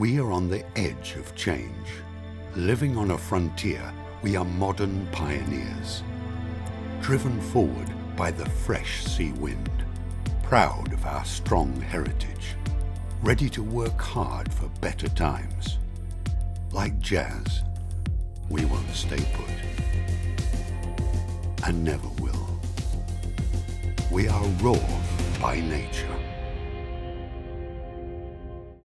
We are on the edge of change. Living on a frontier, we are modern pioneers. Driven forward by the fresh sea wind. Proud of our strong heritage. Ready to work hard for better times. Like jazz, we won't stay put. And never will. We are raw by nature.